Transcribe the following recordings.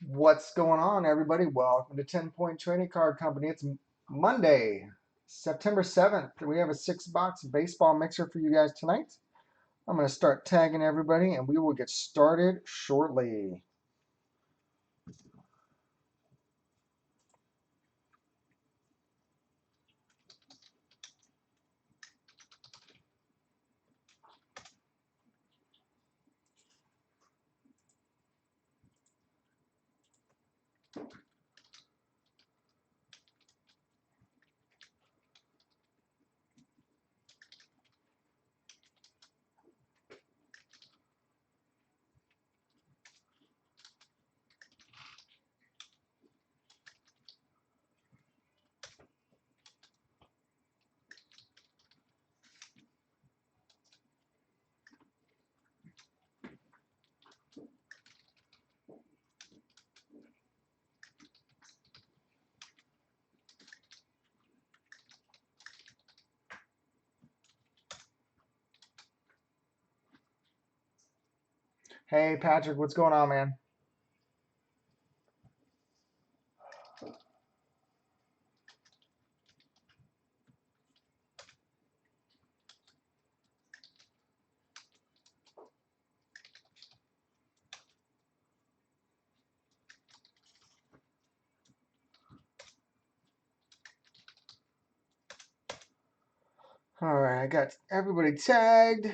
What's going on, everybody? Welcome to 10 Point Trading Card Company. It's Monday, September 7th. We have a 6-box baseball mixer for you guys tonight. I'm going to start tagging everybody, and we will get started shortly. Hey, Patrick, what's going on, man? All right, I got everybody tagged.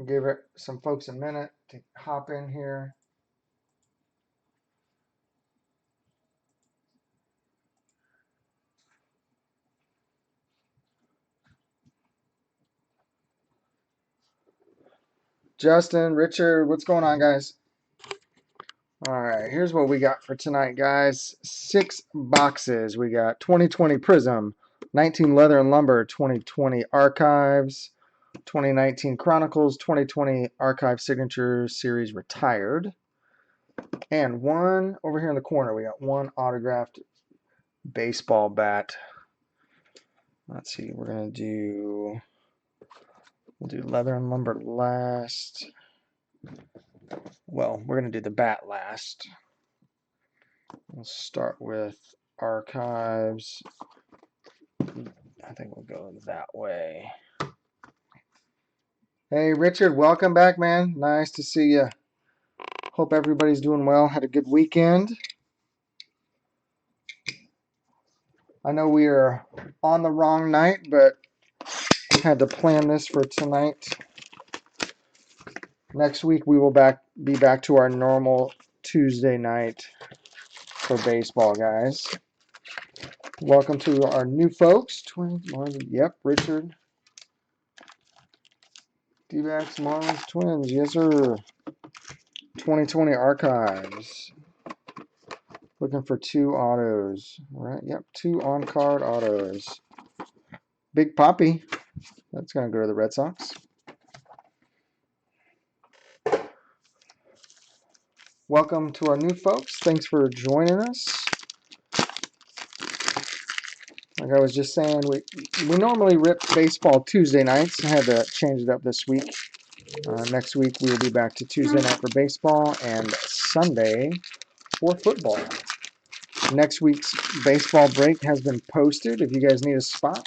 Give it some folks a minute to hop in here. Justin, Richard, what's going on, guys? All right, here's what we got for tonight, guys. 6 boxes. We got 2020 Prism, 19 Leather and Lumber, 2020 Archives, 2019 Chronicles, 2020 Archive Signature Series Retired, and one over here in the corner. We got one autographed baseball bat. Let's see, we'll do Leather and Lumber last. Well, we're gonna do the bat last. We'll start with Archives. I think we'll go that way. Hey, Richard, welcome back, man. Nice to see you. Hope everybody's doing well. Had a good weekend. I know we are on the wrong night, but had to plan this for tonight. Next week, we will be back to our normal Tuesday night for baseball, guys. Welcome to our new folks. Yep, Richard. D-backs, Marlins, Twins. Yes, sir. 2020 Archives. Looking for 2 autos. All right, yep, 2 on-card autos. Big Poppy. That's going to go to the Red Sox. Welcome to our new folks. Thanks for joining us. Like I was just saying, we normally rip baseball Tuesday nights. I had to change it up this week. Next week we will be back to Tuesday night for baseball and Sunday for football. Next week's baseball break has been posted. If you guys need a spot,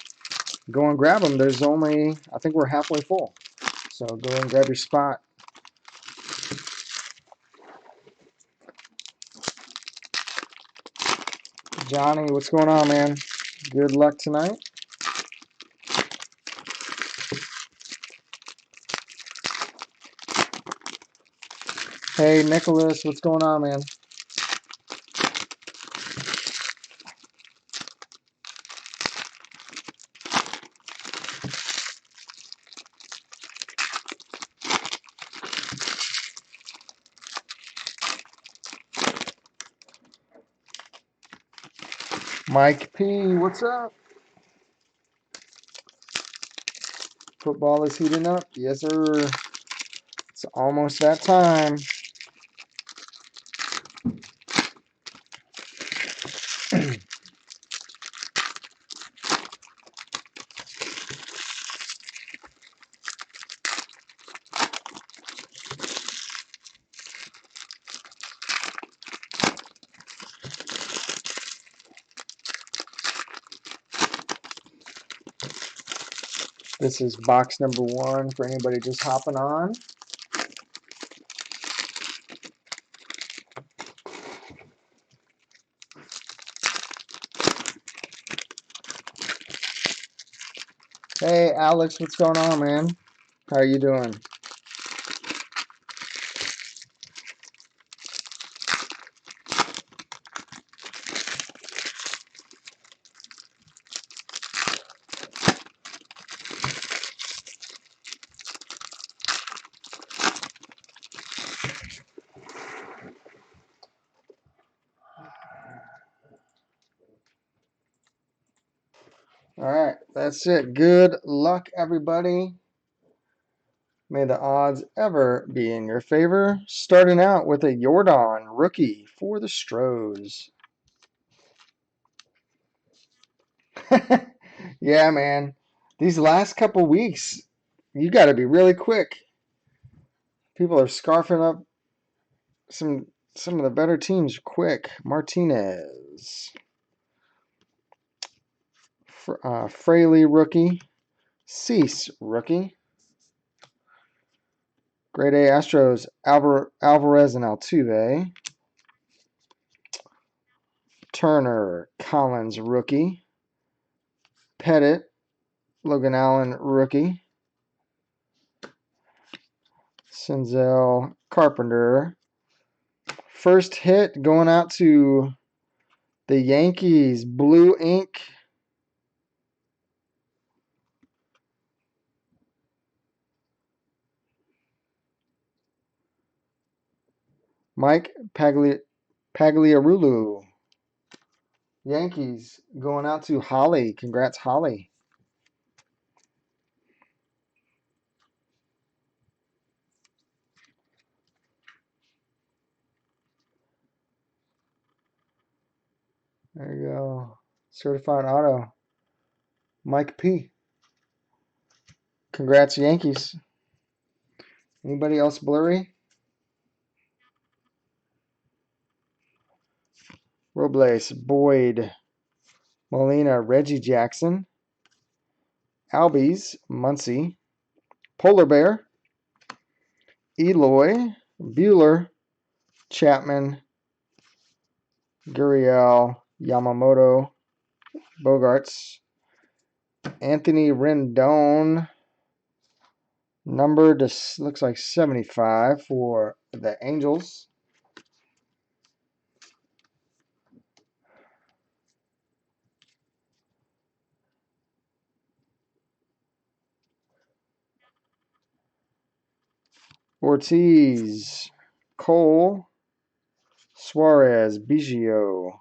go and grab them. There's only, I think we're halfway full. So go and grab your spot. Johnny, what's going on, man? Good luck tonight. Hey, Nicholas, what's going on, man? Mike P, what's up? Football is heating up. Yes, sir. It's almost that time. This is box number 1 for anybody just hopping on. Hey, Alex, what's going on, man? How are you doing? All right, that's it. Good luck, everybody. May the odds ever be in your favor. Starting out with a Jordan rookie for the Stros. Yeah, man. These last couple weeks, you got to be really quick. People are scarfing up some of the better teams quick. Martinez. Fraley rookie. Cease rookie. Grade A Astros, Alvarez and Altuve. Turner, Collins rookie. Pettit, Logan Allen rookie. Senzel, Carpenter. First hit going out to the Yankees, blue ink. Mike Pagliarulu. Yankees going out to Holly. Congrats, Holly. There you go. Certified auto. Mike P. Congrats, Yankees. Anybody else blurry? Robles, Boyd, Molina, Reggie Jackson. Albies, Muncie. Polar Bear, Eloy, Bueller, Chapman, Gurriel, Yamamoto, Bogarts, Anthony Rendon, numbered looks like 75 for the Angels. Ortiz, Cole, Suarez, Biggio,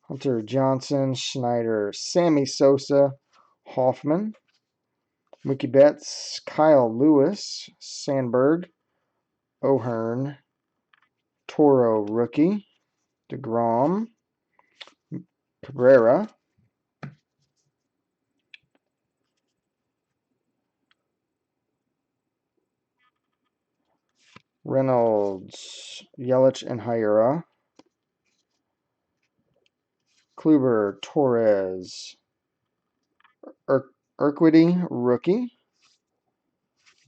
Hunter Johnson, Schneider, Sammy Sosa, Hoffman, Mookie Betts, Kyle Lewis, Sandberg, O'Hearn, Toro rookie, DeGrom, Cabrera, Reynolds, Yelich, and Hira, Kluber, Torres, Urquidy, rookie,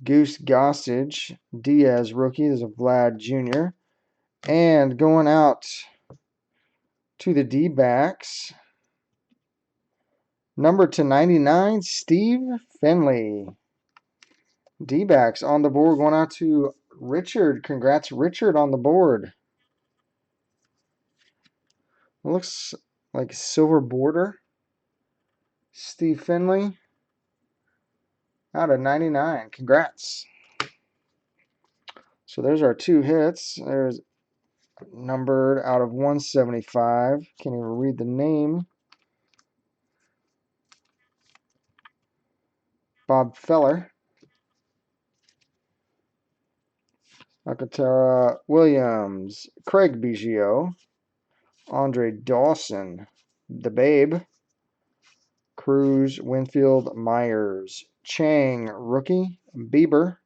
Goose Gossage, Diaz, rookie. There's a Vlad Jr. And going out to the D-backs, number to 99, Steve Finley. D-backs on the board going out to Richard. Congrats, Richard, on the board. It looks like a silver border. Steve Finley out of 99. Congrats. So there's our 2 hits. There's numbered out of 175. Can't even read the name. Bob Feller. Alcantara Williams. Craig Biggio. Andre Dawson. The Babe. Cruz, Winfield, Myers. Chang, rookie. Bieber.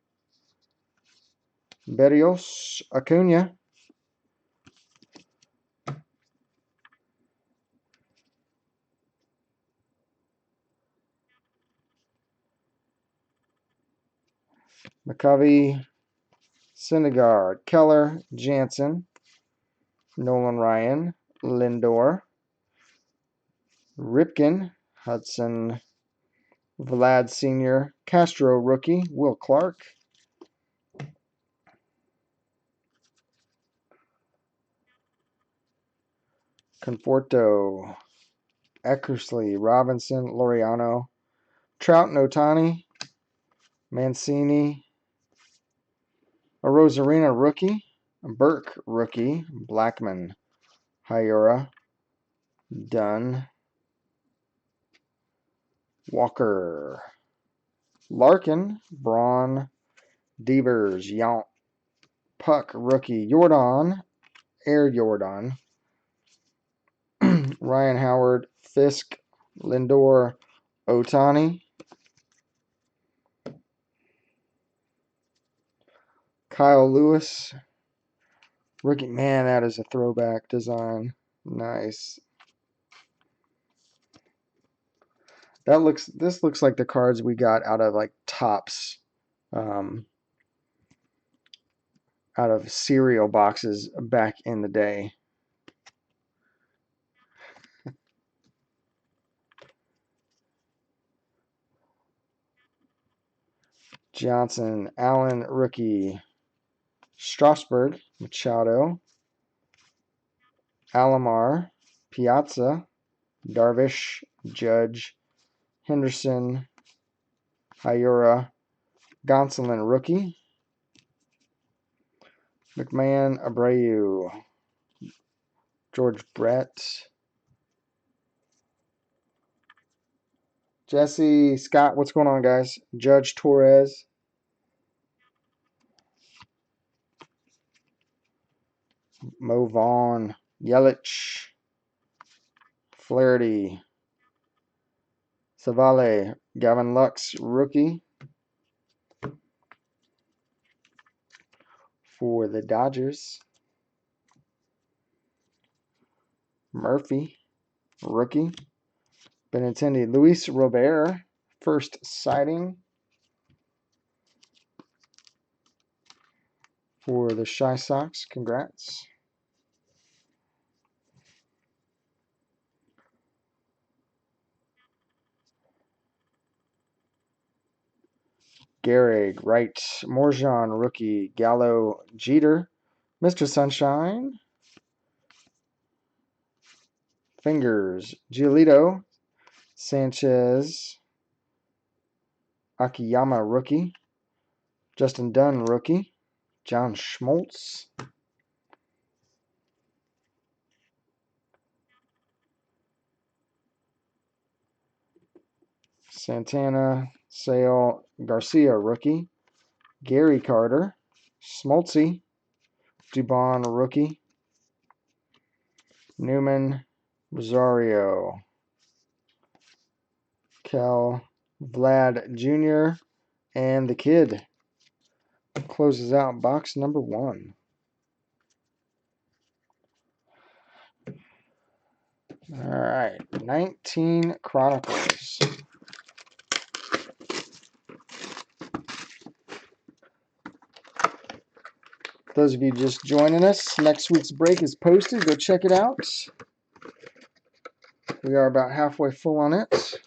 Berrios, Acuna. McCovey, Syndergaard, Keller, Jansen, Nolan Ryan, Lindor, Ripken, Hudson, Vlad Sr., Castro rookie, Will Clark, Conforto, Eckersley, Robinson, Laureano, Trout and Ohtani, Mancini, a Rosarina rookie, Burke rookie, Blackman, Hyura, Dunn, Walker, Larkin, Braun, Devers, Yount, Puck rookie, Jordan, Air Jordan, Ryan Howard, Fisk, Lindor, Ohtani, Kyle Lewis, rookie. Man, that is a throwback design. Nice. This looks like the cards we got out of like Topps, out of cereal boxes back in the day. Johnson, Allen, rookie. Strasburg, Machado, Alomar, Piazza, Darvish, Judge, Henderson, Hyura, Gonsolin, rookie. McMahon, Abreu, George Brett, Jesse, Scott, what's going on, guys? Judge Torres, Mo Vaughn, Yelich, Flaherty, Savale, Gavin Lux, rookie for the Dodgers. Murphy, rookie. Benintendi, Luis Robert, first sighting for the Shy Sox. Congrats. Gehrig, right. Morjan, rookie. Gallo, Jeter. Mr. Sunshine. Fingers, Giolito. Sanchez. Akiyama, rookie. Justin Dunn, rookie. John Schmaltz. Santana, Sale, Garcia, rookie. Gary Carter. Smoltzy. Dubon, rookie. Newman, Rosario. Cal, Vlad Jr., and the kid closes out box number 1. All right, 19 Chronicles. Those of you just joining us, next week's break is posted. Go check it out. We are about halfway full on it. It's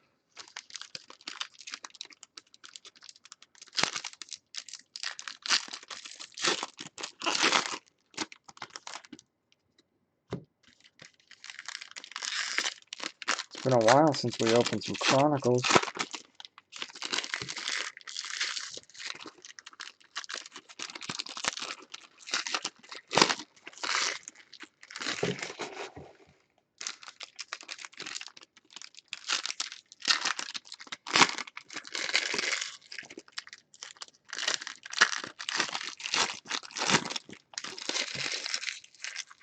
been a while since we opened some Chronicles.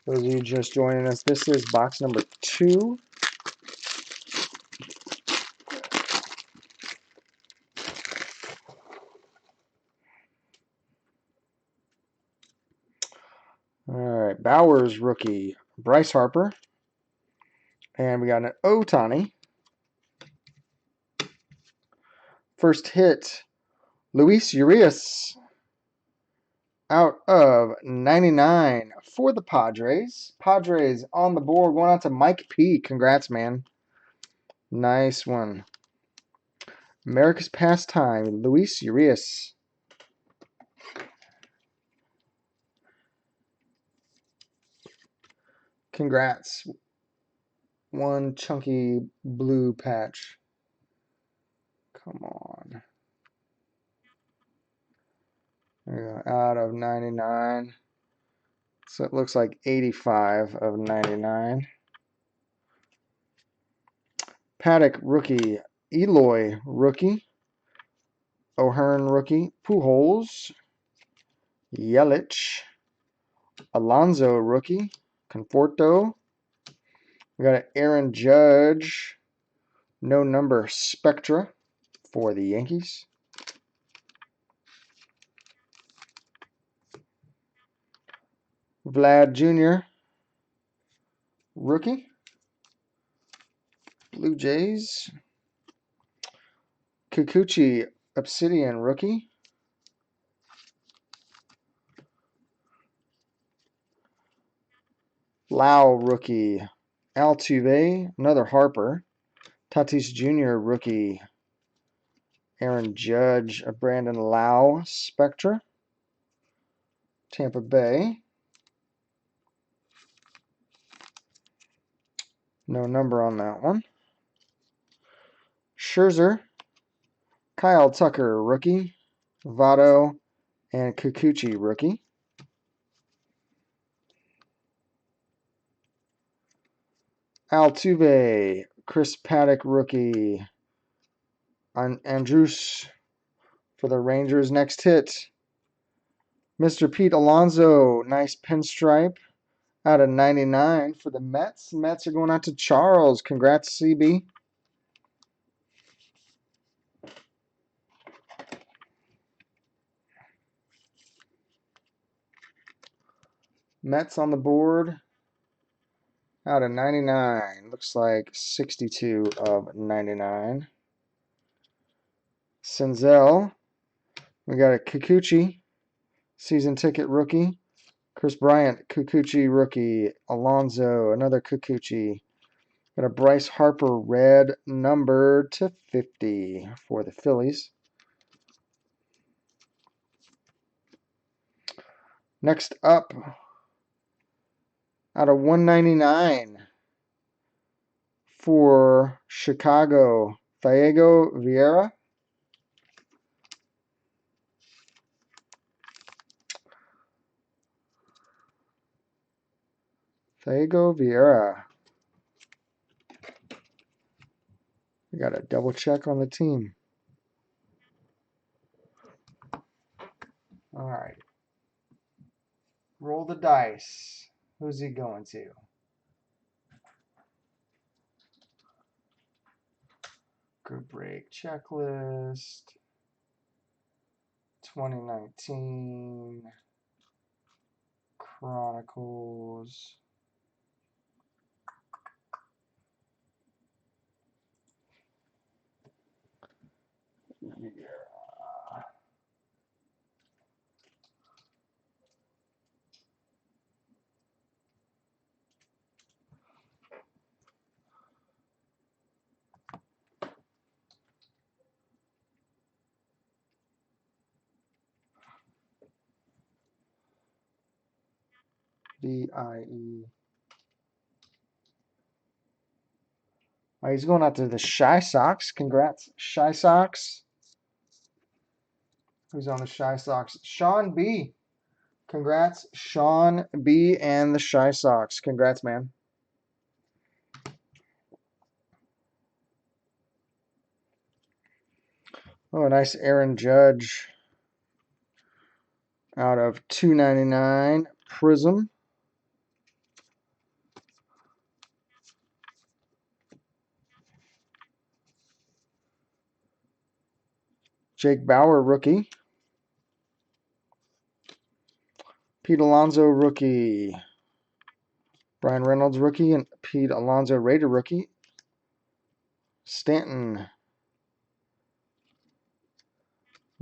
Those of you just joining us, this is box number 2. All right, Bowers, rookie. Bryce Harper. And we got an Ohtani. First hit, Luis Urias. out of 99 for the Padres. Padres on the board, going out to Mike P. Congrats, man. Nice one. America's Pastime, Luis Urias. Congrats. One chunky blue patch. Come on. There we go. Out of 99. So it looks like 85 of 99. Paddock, rookie. Eloy, rookie. O'Hearn, rookie. Pujols. Yelich. Alonso, rookie. Conforto. We got an Aaron Judge. No number Spectra for the Yankees. Vlad Jr. Rookie. Blue Jays. Kikuchi Obsidian rookie. Lau rookie. Altuve, another Harper. Tatis Jr. rookie. Aaron Judge, a Brandon Lau Spectra. Tampa Bay. No number on that one. Scherzer. Kyle Tucker rookie. Votto and Kikuchi rookie. Altuve, Chris Paddock rookie. Andrus for the Rangers. Next hit. Mr. Pete Alonso, nice pinstripe out of 99 for the Mets. Mets are going out to Charles. Congrats, CB. Mets on the board out of 99. Looks like 62 of 99. Senzel. We got a Kikuchi, season ticket rookie. Chris Bryant, Kikuchi rookie. Alonso, another Kikuchi. Got a Bryce Harper red number to 50 for the Phillies. Next up, out of 199 for Chicago, Diego Vieira. Diego Vieira. We got to double check on the team. All right. Roll the dice. Who's he going to? Group break checklist. 2019 Chronicles. Yeah. VIE. Oh, he's going out to the Shy Sox. Congrats, Shy Sox. Who's on the Shy Sox? Sean B. Congrats, Sean B. and the Shy Sox. Congrats, man. Oh, a nice Aaron Judge out of 299 Prism. Jake Bauer, rookie. Pete Alonso, rookie. Brian Reynolds, rookie. And Pete Alonso, Raider, rookie. Stanton.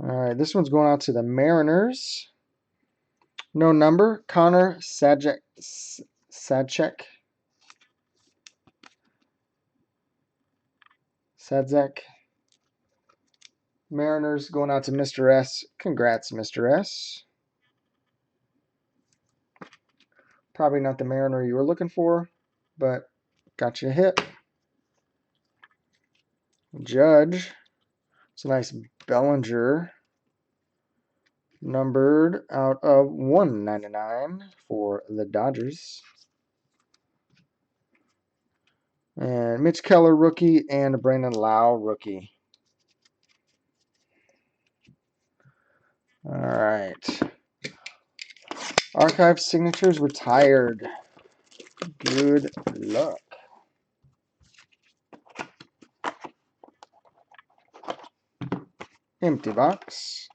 All right, this one's going out to the Mariners. No number, Connor Sadchek. Sadzek. Mariners going out to Mr. S. Congrats, Mr. S. Probably not the Mariner you were looking for, but got you a hit. Judge. It's a nice Bellinger. Numbered out of 199 for the Dodgers. And Mitch Keller, rookie, and Brandon Lau, rookie. All right. Archive signatures retired. Good luck. Empty box.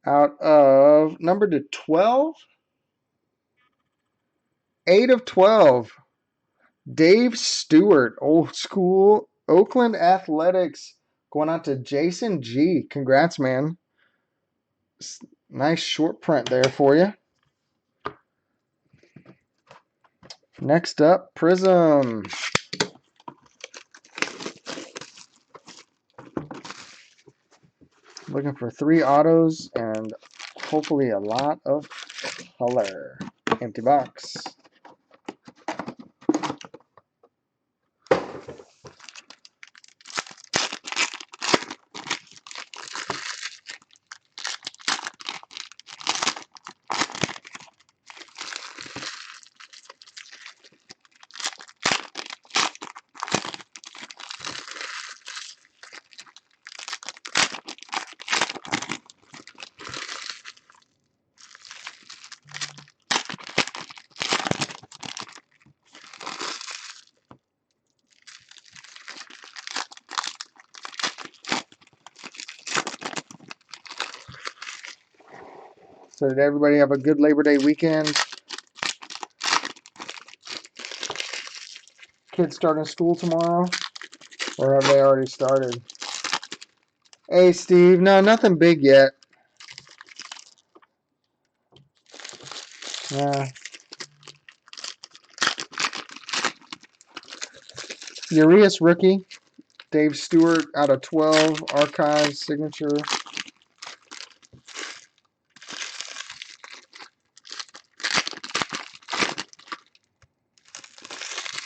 Out of number to 12. 8 of 12. Dave Stewart, old school Oakland Athletics, going out to Jason G. Congrats, man. Nice short print there for you. Next up, Prism. Looking for 3 autos and hopefully a lot of color. Empty box. So did everybody have a good Labor Day weekend? Kids starting school tomorrow? Or have they already started? Hey, Steve. No, nothing big yet. Yeah. Urias rookie. Dave Stewart out of 12. Archive signature.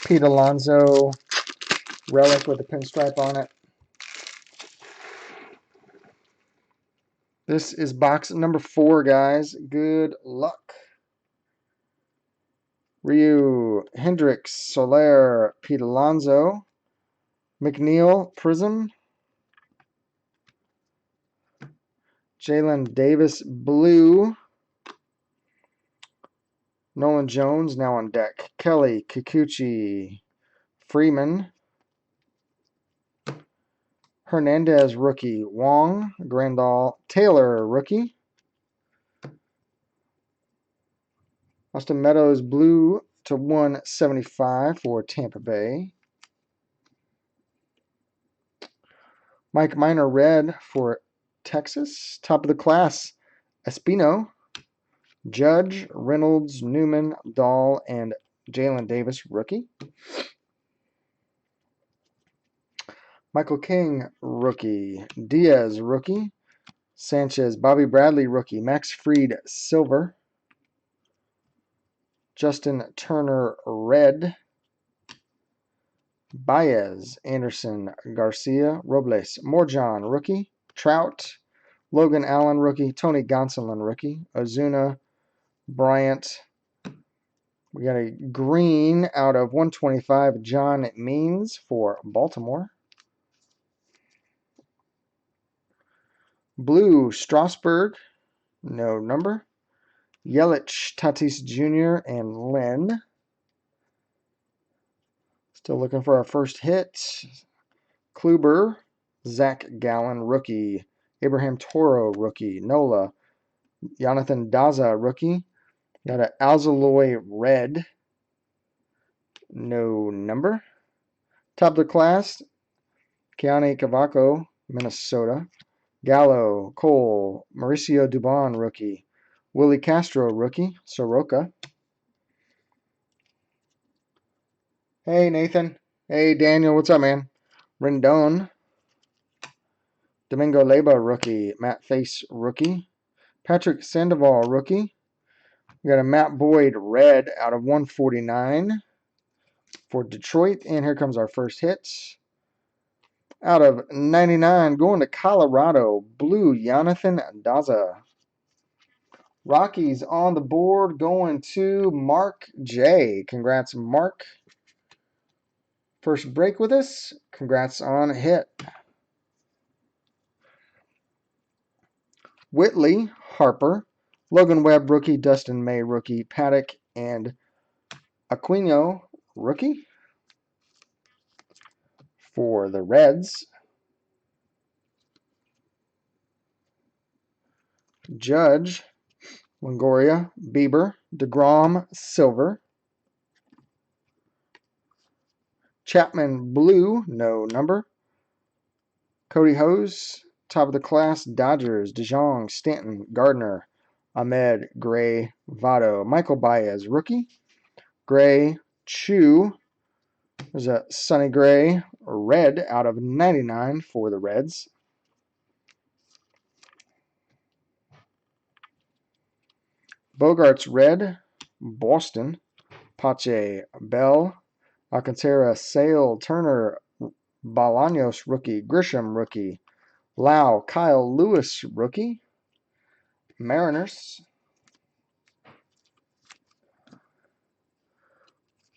Pete Alonso. Relic with a pinstripe on it. This is box number 4, guys. Good luck. Ryu, Hendricks, Soler, Pete Alonso, McNeil, Prism, Jalen Davis, Blue, Nolan Jones now on deck, Kelly, Kikuchi, Freeman, Hernandez, rookie, Wong, Grandal, Taylor, rookie, Austin Meadows, Blue to 175 for Tampa Bay. Mike Minor, red for Texas. Top of the class, Espino, Judge, Reynolds, Newman, Dahl, and Jalen Davis, rookie. Michael King, rookie. Diaz, rookie. Sanchez, Bobby Bradley, rookie. Max Fried, silver. Justin Turner, red. Baez, Anderson, Garcia, Robles, Morjan, rookie. Trout, Logan Allen, rookie. Tony Gonsolin, rookie. Ozuna, Bryant. We got a green out of 125, John Means for Baltimore. Blue, Strasburg, no number. Yelich, Tatis Jr., and Lynn. Still looking for our first hit. Kluber, Zach Gallen, rookie. Abraham Toro, rookie. Nola, Jonathan Daza, rookie. Got an Alzaloy red. no number. Top of the class, Keone Cavaco, Minnesota. Gallo, Cole, Mauricio Dubon, rookie. Willie Castro, rookie. Soroka. Hey, Nathan. Hey, Daniel. What's up, man? Rendon. Domingo Leyba, rookie. Matt Face, rookie. Patrick Sandoval, rookie. We got a Matt Boyd red out of 149 for Detroit. And here comes our first hit. Out of 99, going to Colorado, blue Jonathan Daza. Rockies on the board, going to Mark J. Congrats, Mark. First break with us. Congrats on a hit. Whitley, Harper, Logan Webb, rookie, Dustin May, rookie, Paddock, and Aquino, rookie. For the Reds, Judge, Longoria, Bieber, DeGrom, silver. Chapman, blue, no number. Cody Hose, top of the class, Dodgers, DeJong, Stanton, Gardner, Ahmed, Gray, Votto. Michael Baez, rookie. Gray, Chu. There's a Sonny Gray, red out of 99 for the Reds. Bogarts, red, Boston. Pache, Bell, Alcantara, Sale, Turner, Bolaños, rookie. Grisham, rookie. Lau, Kyle Lewis, rookie. Mariners.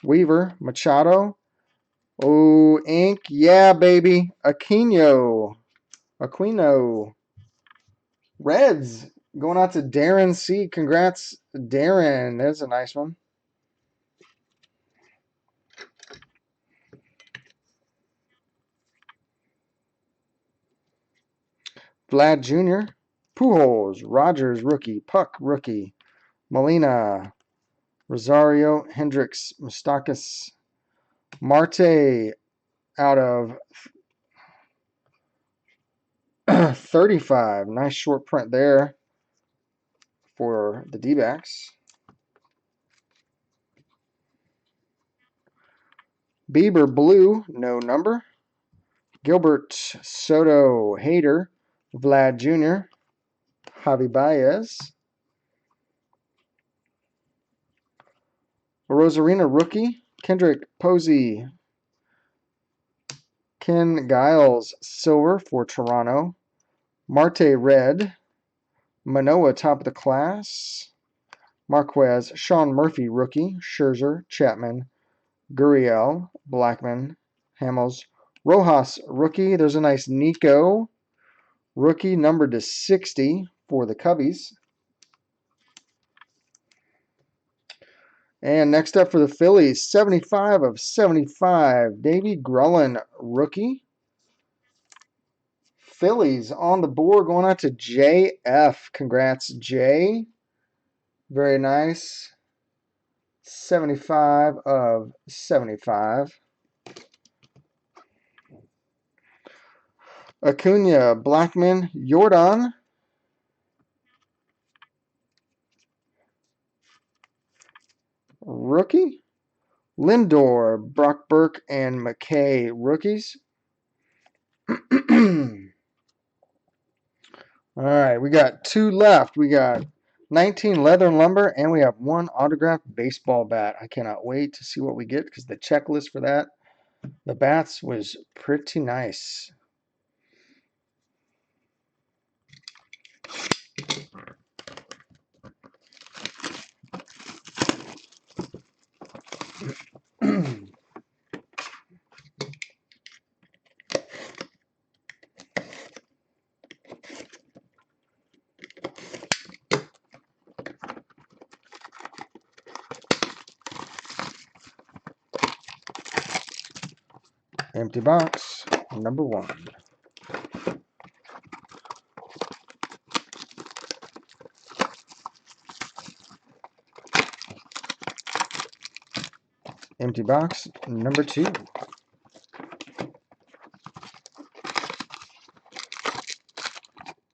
Weaver, Machado. Oh, ink. Yeah, baby. Aquino. Reds. Going out to Darren C. Congrats, Darren. There's a nice one. Vlad Jr., Pujols, Rogers, rookie. Puck, rookie. Molina, Rosario, Hendricks, Moustakas, Marte out of 35. Nice short print there for the D-backs. Bieber, blue, no number. Gilbert, Soto, Hader, Vlad Jr., Javi Baez. Rosarina, rookie. Kendrick Posey. Ken Giles, silver for Toronto. Marte, red. Manoah, top of the class. Marquez, Sean Murphy, rookie. Scherzer, Chapman, Gurriel, Blackman, Hamels. Rojas, rookie. There's a nice Nico. Rookie, numbered to 60 for the Cubbies. And next up for the Phillies, 75 of 75. Davey Grullen, rookie. Phillies on the board, going out to JF. Congrats, Jay. Very nice. 75 of 75. Acuna, Blackman, Jordan. Rookie. Lindor, Brock Burke, and McKay, rookies. All right, we got two left. We got 19 leather and lumber, and we have one autographed baseball bat. I cannot wait to see what we get because the checklist for that, the bats, was pretty nice. Empty box, number one. Empty box number 2.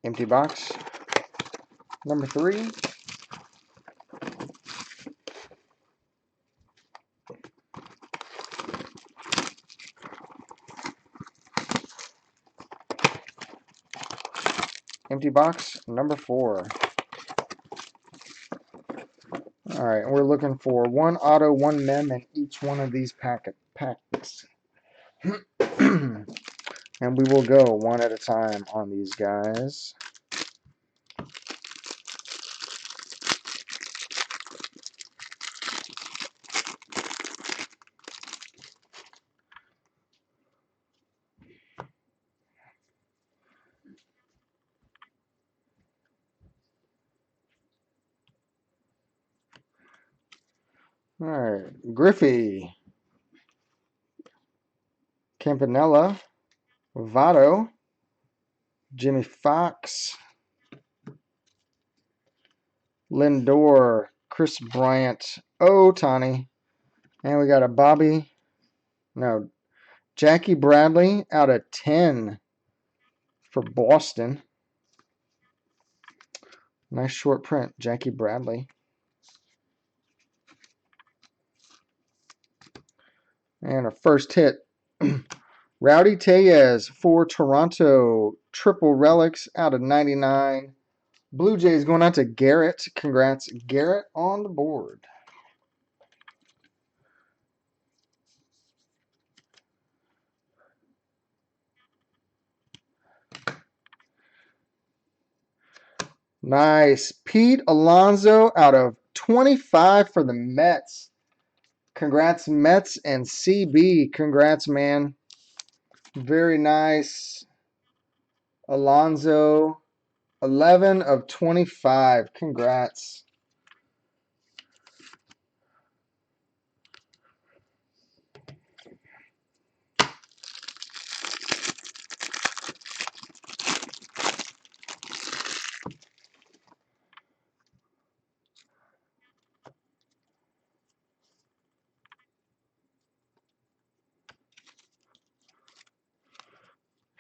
Empty box number 3. Empty box number 4. All right, we're looking for 1 auto, 1 mem in each one of these packs. And we will go one at a time on these guys. All right, Griffey, Campanella, Votto, Jimmy Fox, Lindor, Chris Bryant, Ohtani, and we got a Jackie Bradley out of 10 for Boston. Nice short print, Jackie Bradley. And our first hit, Rowdy Tellez for Toronto, triple relics out of 99. Blue Jays going out to Garrett. Congrats, Garrett, on the board. Nice. Pete Alonso out of 25 for the Mets. Congrats, Mets and CB. Congrats, man. Very nice. Alonso, 11 of 25. Congrats.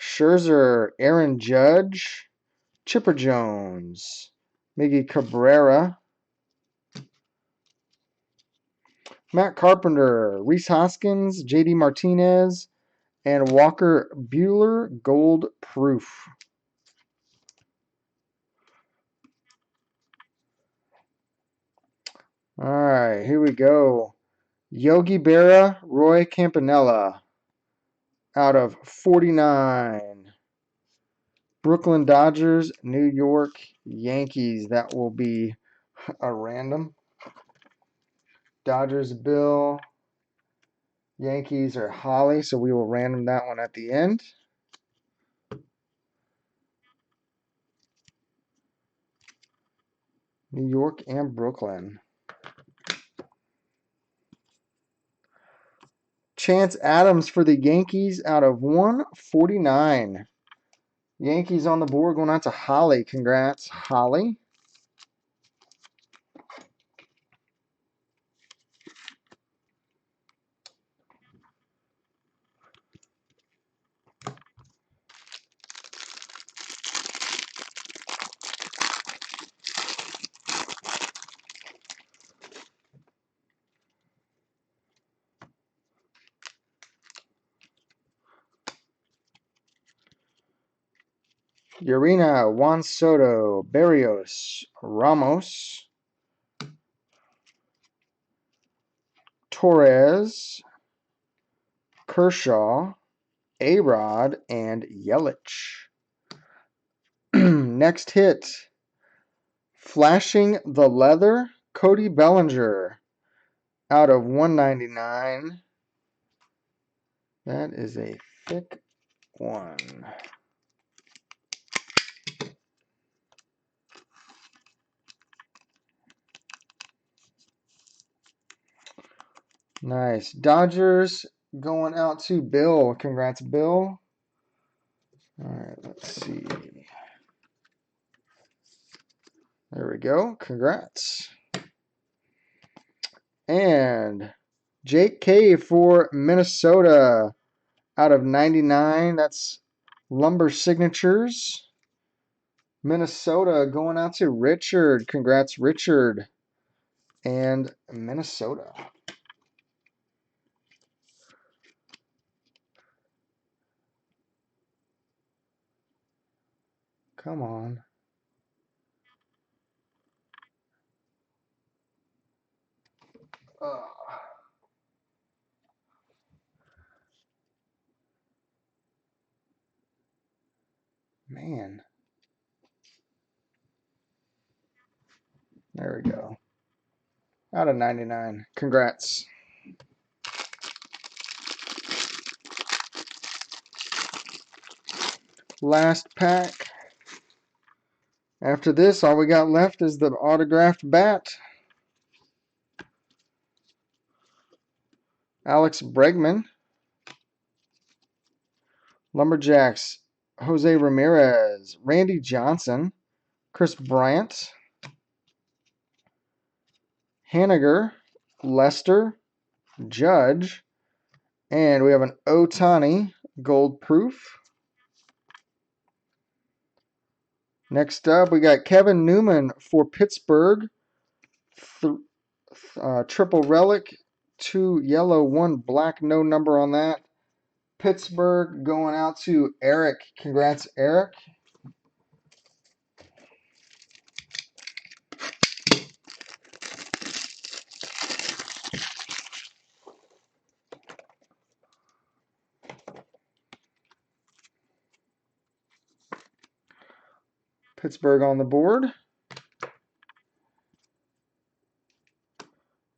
Scherzer, Aaron Judge, Chipper Jones, Miggy Cabrera, Matt Carpenter, Reese Hoskins, JD Martinez, and Walker Buehler, gold proof. All right, here we go. Yogi Berra, Roy Campanella out of 49. Brooklyn Dodgers, New York Yankees. That will be a random. Dodgers, Bill. Yankees are Holly, so we will random that one at the end. New York and Brooklyn. Chance Adams for the Yankees out of 149. Yankees on the board going out to Holly. Congrats, Holly. Urena, Juan Soto, Berrios, Ramos, Torres, Kershaw, A-Rod, and Yelich. Next hit, Flashing the Leather, Cody Bellinger out of 199. That is a thick one. Nice. Dodgers going out to Bill. Congrats, Bill. All right, let's see. There we go. Congrats. And Jake K for Minnesota out of 99. That's Lumber Signatures. Minnesota going out to Richard. Congrats, Richard. And Minnesota. Come on. Man. There we go. Out of 99. Congrats. Last pack. After this, all we got left is the autographed bat. Alex Bregman. Lumberjacks. Jose Ramirez. Randy Johnson. Chris Bryant. Haniger. Lester. Judge. And we have an Ohtani gold proof. Next up, we got Kevin Newman for Pittsburgh. Triple relic. 2 yellow, 1 black. No number on that. Pittsburgh going out to Eric. Congrats, Eric. Pittsburgh on the board.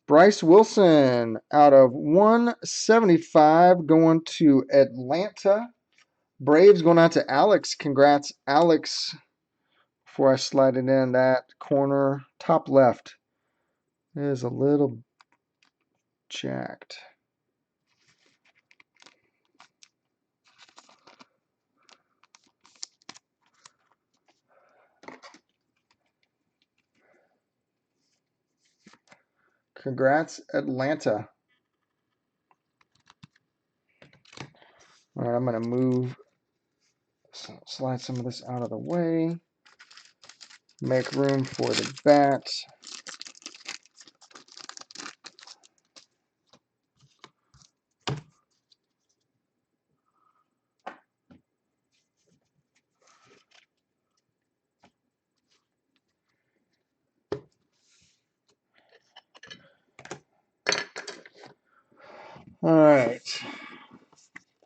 Bryce Wilson out of 175 going to Atlanta. Braves going out to Alex. Congrats, Alex. Before I slide it in, that corner top left is a little jacked. Congrats, Atlanta. All right, I'm going to slide some of this out of the way. Make room for the bat. All right.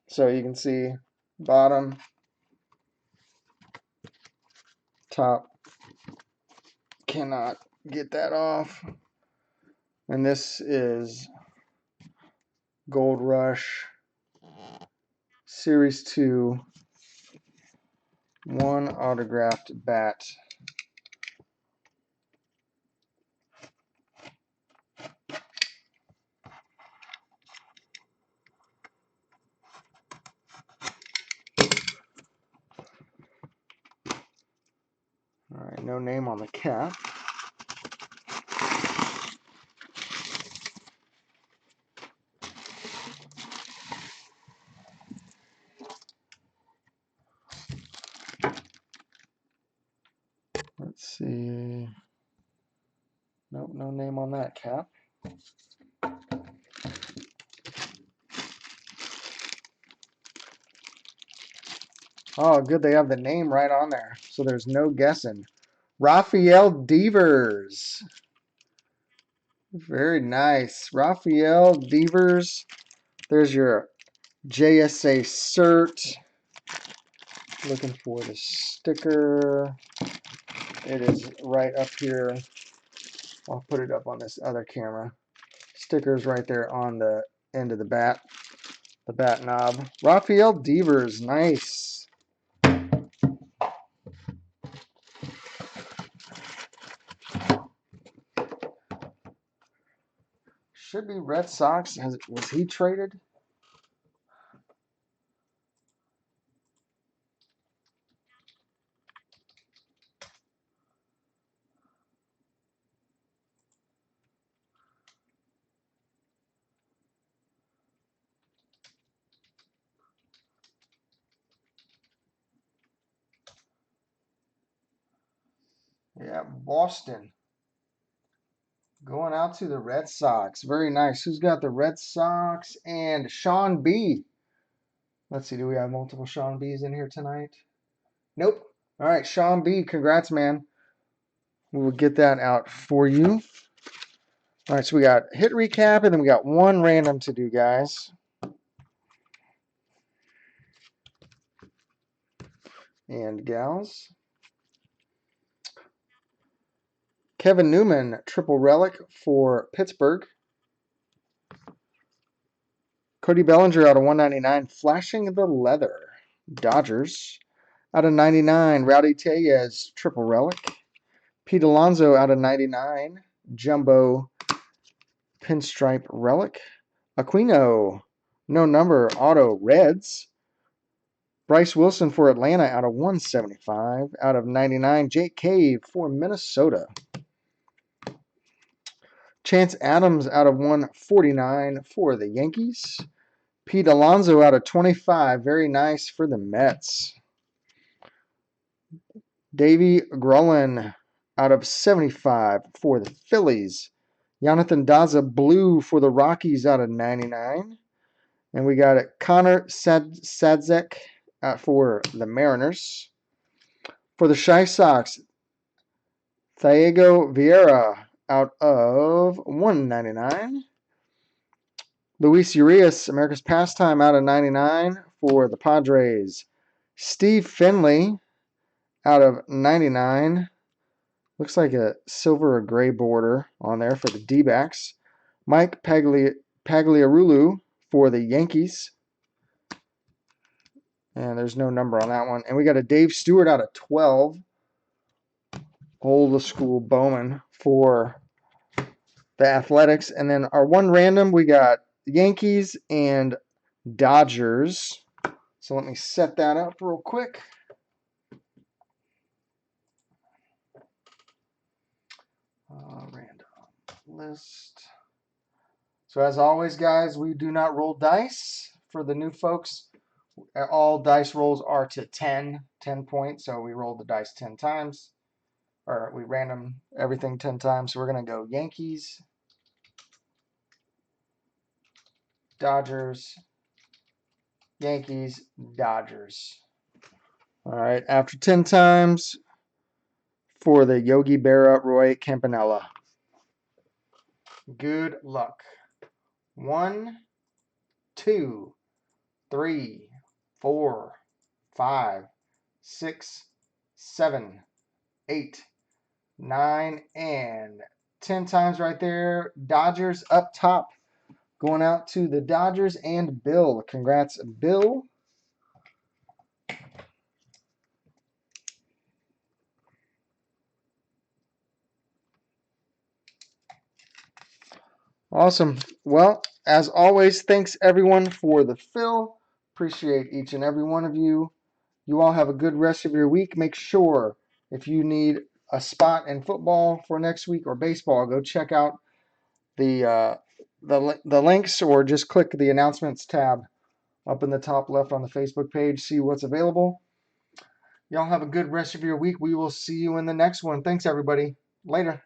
So you can see bottom, top. Cannot get that off. And this is Gold Rush Series 2, 1 autographed bat. All right, no name on the cap. Let's see. Nope, no name on that cap. Oh, good, they have the name right on there, so there's no guessing. Rafael Devers. Very nice. Rafael Devers. There's your JSA cert. Looking for the sticker. It is right up here. I'll put it up on this other camera. Sticker's right there on the end of the bat knob. Rafael Devers, nice. Should be Red Sox. Was he traded? got Boston going out to the Red Sox. Very nice. Who's got the Red Sox? And Sean B. Let's see, do we have multiple Sean B's in here tonight? Nope. All right, Sean B, congrats, man. We will get that out for you. All right, so we got hit recap, and then we got one random to do, guys. And gals. Kevin Newman, triple relic for Pittsburgh. Cody Bellinger out of 199, flashing the leather. Dodgers. Out of 99, Rowdy Tellez, triple relic. Pete Alonso out of 99, jumbo pinstripe relic. Aquino, no number, auto Reds. Bryce Wilson for Atlanta out of 175. Out of 99, Jake Cave for Minnesota. Chance Adams out of 149 for the Yankees. Pete Alonso out of 25. Very nice for the Mets. Davey Grolin out of 75 for the Phillies. Jonathan Daza blue for the Rockies out of 99. And we got Connor Sadzek for the Mariners. For the Shy Sox, Thiago Vieira out of 199. Luis Urias, America's Pastime, out of 99 for the Padres. Steve Finley out of 99. Looks like a silver or gray border on there for the D-backs. Mike Pagliarulu for the Yankees. And there's no number on that one. And we got a Dave Stewart out of 12. Old school Bowman for the Athletics. And then our one random, we got Yankees and Dodgers. So let me set that up real quick. Random list. So as always, guys, we do not roll dice for the new folks. All dice rolls are to 10 points. So we roll the dice 10 times. Or we random everything 10 times. So we're going to go Yankees, Dodgers, Yankees, Dodgers. All right, after 10 times for the Yogi Berra Roy Campanella. Good luck. 1, 2, 3, 4, 5, 6, 7, 8, 9, and 10 times right there. Dodgers up top. Going out to the Dodgers and Bill. Congrats, Bill. Awesome. Well, as always, thanks everyone for the fill. Appreciate each and every one of you. You all have a good rest of your week. Make sure if you need a spot in football for next week or baseball, go check out the links or just click the announcements tab up in the top left on the Facebook page. See what's available. Y'all have a good rest of your week. We will see you in the next one. Thanks, everybody. Later.